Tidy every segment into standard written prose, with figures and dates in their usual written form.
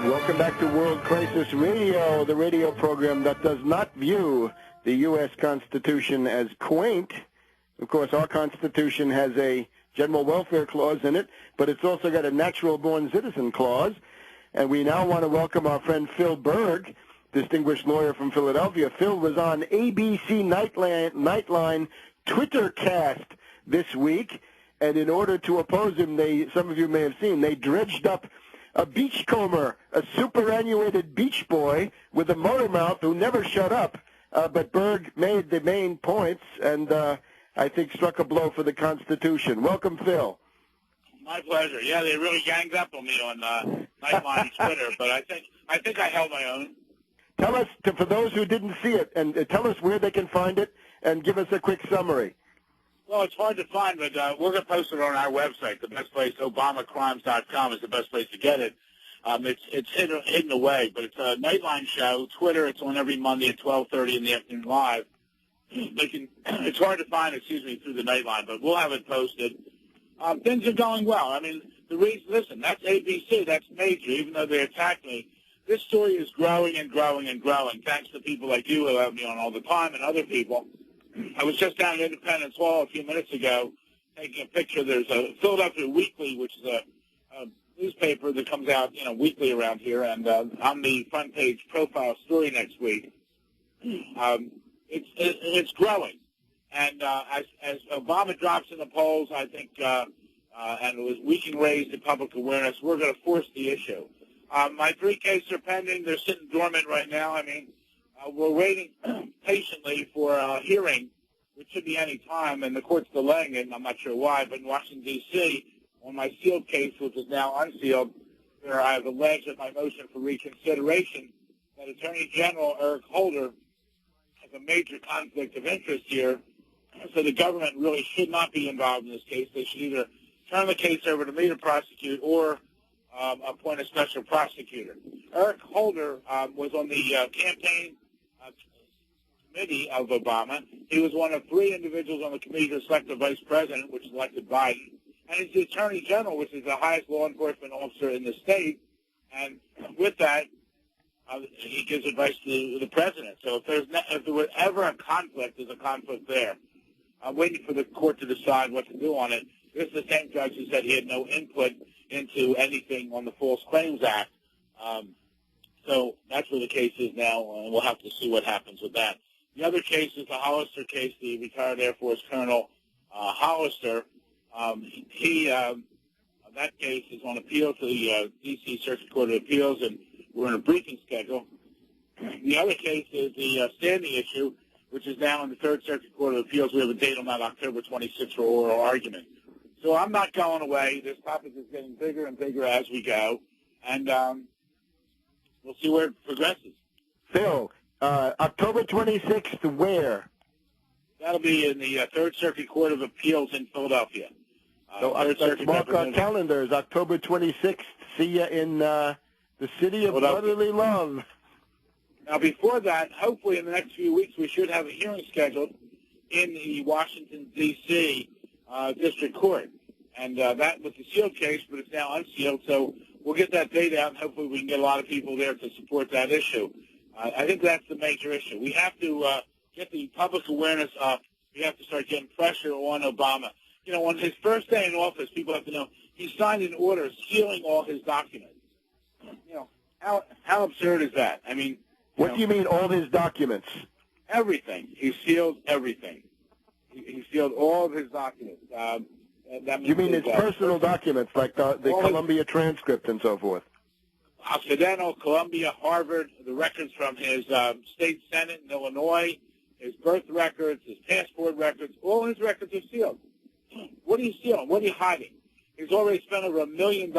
Welcome back to World Crisis Radio, the radio program that does not view the U.S. Constitution as quaint. Of course, our Constitution has a general welfare clause in it, but it's also got a natural-born citizen clause. And we now want to welcome our friend Phil Berg, distinguished lawyer from Philadelphia. Phil was on ABC Nightline Twittercast this week, and in order to oppose him, some of you may have seen, they dredged up a beachcomber, a superannuated beach boy with a motor mouth who never shut up. But Berg made the main points and I think struck a blow for the Constitution. Welcome, Phil. My pleasure. Yeah, they really ganged up on me on Nightline Twitter, but I think I held my own. Tell us, for those who didn't see it, and tell us where they can find it, and give us a quick summary. Well, it's hard to find, but we're going to post it on our website. The best place, ObamaCrimes.com, is the best place to get it. It's hidden away, but it's a Nightline show. Twitter, it's on every Monday at 12:30 in the afternoon live. It's hard to find, through the Nightline, but we'll have it posted. Things are going well. I mean, listen, that's ABC, that's major, even though they attacked me. This story is growing and growing and growing, thanks to people like you who have me on all the time and other people. I was just down at Independence Hall a few minutes ago taking a picture. There's a Philadelphia Weekly, which is a newspaper that comes out, weekly around here, and on the front page profile story next week. It's growing, and as Obama drops in the polls, I think, and we can raise the public awareness, we're going to force the issue. My 3 cases are pending. They're sitting dormant right now. I mean, we're waiting patiently for a hearing, which should be any time, and the court's delaying it, and I'm not sure why, but in Washington, D.C., on my sealed case, which is now unsealed, where I have alleged in my motion for reconsideration that Attorney General Eric Holder has a major conflict of interest here, so the government really should not be involved in this case. They should either turn the case over to me to prosecute or appoint a special prosecutor. Eric Holder was on the campaign committee of Obama. He was one of 3 individuals on the committee to select the vice president, which elected Biden. And he's the attorney general, which is the highest law enforcement officer in the state. And with that, he gives advice to the president. So if there were ever a conflict, there's a conflict there. I'm waiting for the court to decide what to do on it. This is the same judge who said he had no input into anything on the False Claims Act. So that's where the case is now, and we'll have to see what happens with that. The other case is the Hollister case, the retired Air Force Colonel Hollister. That case is on appeal to the D.C. Circuit Court of Appeals, and we're in a briefing schedule. The other case is the standing issue, which is now in the Third Circuit Court of Appeals. We have a date on that, October 26th, for oral argument. So I'm not going away. This topic is getting bigger and bigger as we go, and we'll see where it progresses. Phil, October 26th, where? That'll be in the Third Circuit Court of Appeals in Philadelphia. So let's mark our calendars, October 26th. See you in the city of brotherly love. Now, before that, hopefully in the next few weeks, we should have a hearing scheduled in the Washington, D.C. District Court. And that was the sealed case, but it's now unsealed. So we'll get that date out, and hopefully we can get a lot of people there to support that issue. I think that's the major issue. We have to get the public awareness up. We have to start getting pressure on Obama. On his first day in office, people have to know he signed an order sealing all his documents. How absurd is that? I mean, what do you mean all his documents? Everything. He sealed everything. He sealed all of his documents. You mean his personal documents, like the Columbia transcript and so forth? Occidental, Columbia, Harvard, the records from his state senate in Illinois, his birth records, his passport records, all his records are sealed. What are you stealing? What are you hiding? He's already spent over $1 million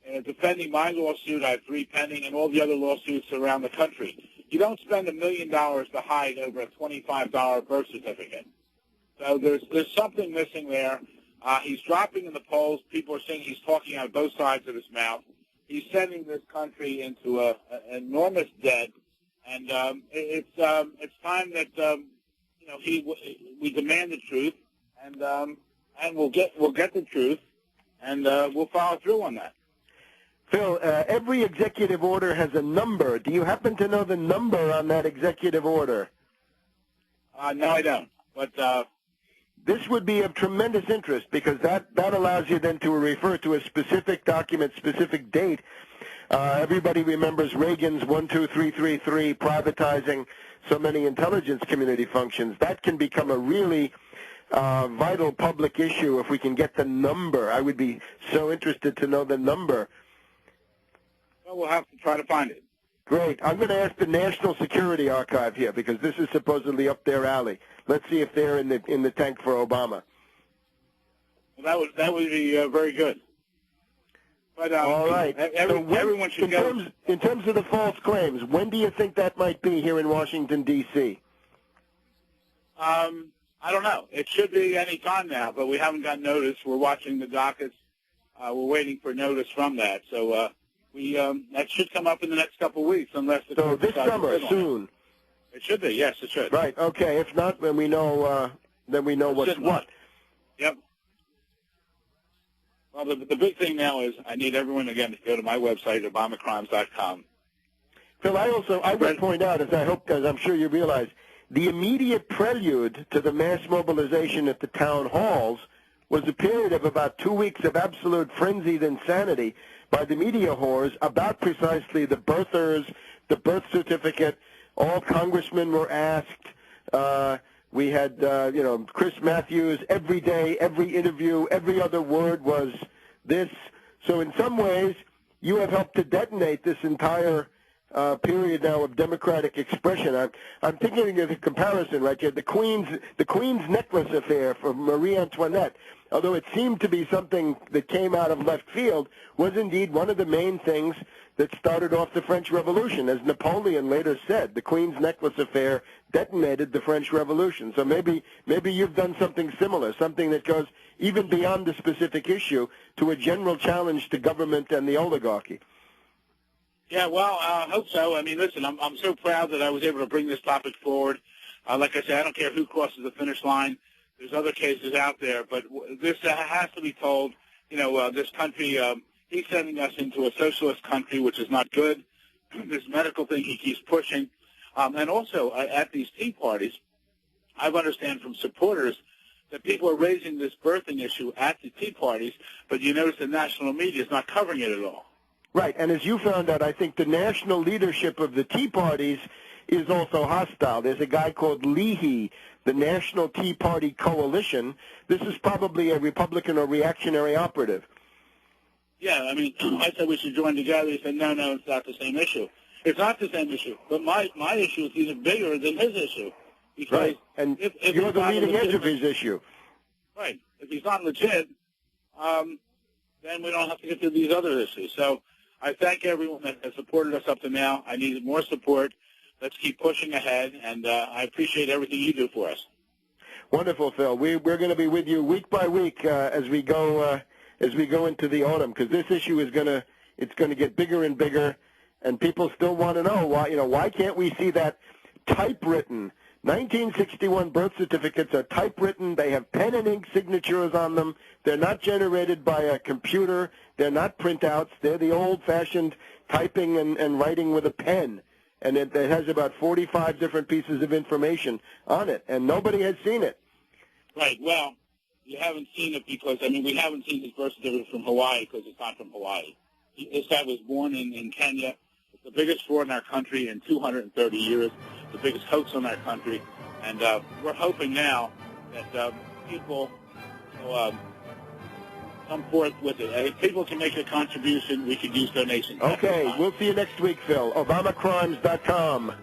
in defending my lawsuit. I have 3 pending, and all the other lawsuits around the country. You don't spend $1 million to hide over a $25 birth certificate. So there's something missing there. He's dropping in the polls. People are saying he's talking out of both sides of his mouth. He's sending this country into an enormous debt, and it's time that we demand the truth, and we'll get the truth, and we'll follow through on that. Phil, every executive order has a number. Do you happen to know the number on that executive order? No, I don't. But this would be of tremendous interest because that allows you then to refer to a specific document, specific date. Everybody remembers Reagan's 12333 privatizing so many intelligence community functions. That can become a really vital public issue if we can get the number. I would be so interested to know the number. Well, we'll have to try to find it. Great. I'm going to ask the National Security Archive here because this is supposedly up their alley. Let's see if they're in the tank for Obama. Well, that would be very good. But all right. Everyone should go. In terms of the false claims, when do you think that might be here in Washington, D.C.? I don't know. It should be any time now, but we haven't got notice. We're watching the dockets. We're waiting for notice from that. So that should come up in the next couple of weeks, unless the so this summer, soon. It should be. Yes, it should. Right. Okay. If not, then we know. What's what. Yep. Well, the big thing now is I need everyone again to go to my website, obamacrimes.com. Phil, I would point out, as I'm sure you realize, the immediate prelude to the mass mobilization at the town halls was a period of about 2 weeks of absolute frenzied insanity by the media whores about precisely the birthers, the birth certificate. All congressmen were asked. We had, Chris Matthews every day, every interview, every other word was this. So in some ways, you have helped to detonate this entire period now of democratic expression. I'm thinking of the comparison, right? You had the Queen's necklace affair for Marie Antoinette. Although it seemed to be something that came out of left field, was indeed one of the main things that started off the French Revolution. As Napoleon later said, the Queen's necklace affair detonated the French Revolution. So maybe you've done something similar, something that goes even beyond the specific issue to a general challenge to government and the oligarchy. Yeah, well, I hope so. I mean, listen, I'm so proud that I was able to bring this topic forward. Like I said, I don't care who crosses the finish line. There's other cases out there, but this has to be told. This country, he's sending us into a socialist country, which is not good. This medical thing he keeps pushing. And also, at these tea parties, I understand from supporters that people are raising this birthing issue at the tea parties, but you notice the national media is not covering it at all. Right, and as you found out, I think the national leadership of the Tea Parties is also hostile. There's a guy called Leahy, the National Tea Party Coalition. This is probably a Republican or reactionary operative. Yeah, I mean, I said we should join together. He said, no, it's not the same issue. It's not the same issue, but my issue is even bigger than his issue. Because right, and if you're the leading edge of his issue. Right. If he's not legit, then we don't have to get to these other issues. So I thank everyone that has supported us up to now. I needed more support. Let's keep pushing ahead, and I appreciate everything you do for us. Wonderful, Phil. We're going to be with you week by week as we go into the autumn, because this issue is going to get bigger and bigger, and people still want to know why can't we see that typewritten 1961 birth certificates are typewritten. They have pen and ink signatures on them. They're not generated by a computer. They're not printouts. They're the old-fashioned typing and writing with a pen. And it has about 45 different pieces of information on it, and nobody has seen it. Right. Well, you haven't seen it because, we haven't seen his birth certificate from Hawaii because it's not from Hawaii. This guy was born in Kenya. It's the biggest fraud in our country in 230 years, the biggest hoax in our country. And we're hoping now that people will come forth with it. If people can make a contribution, we could use donations. Okay, we'll see you next week, Phil. ObamaCrimes.com.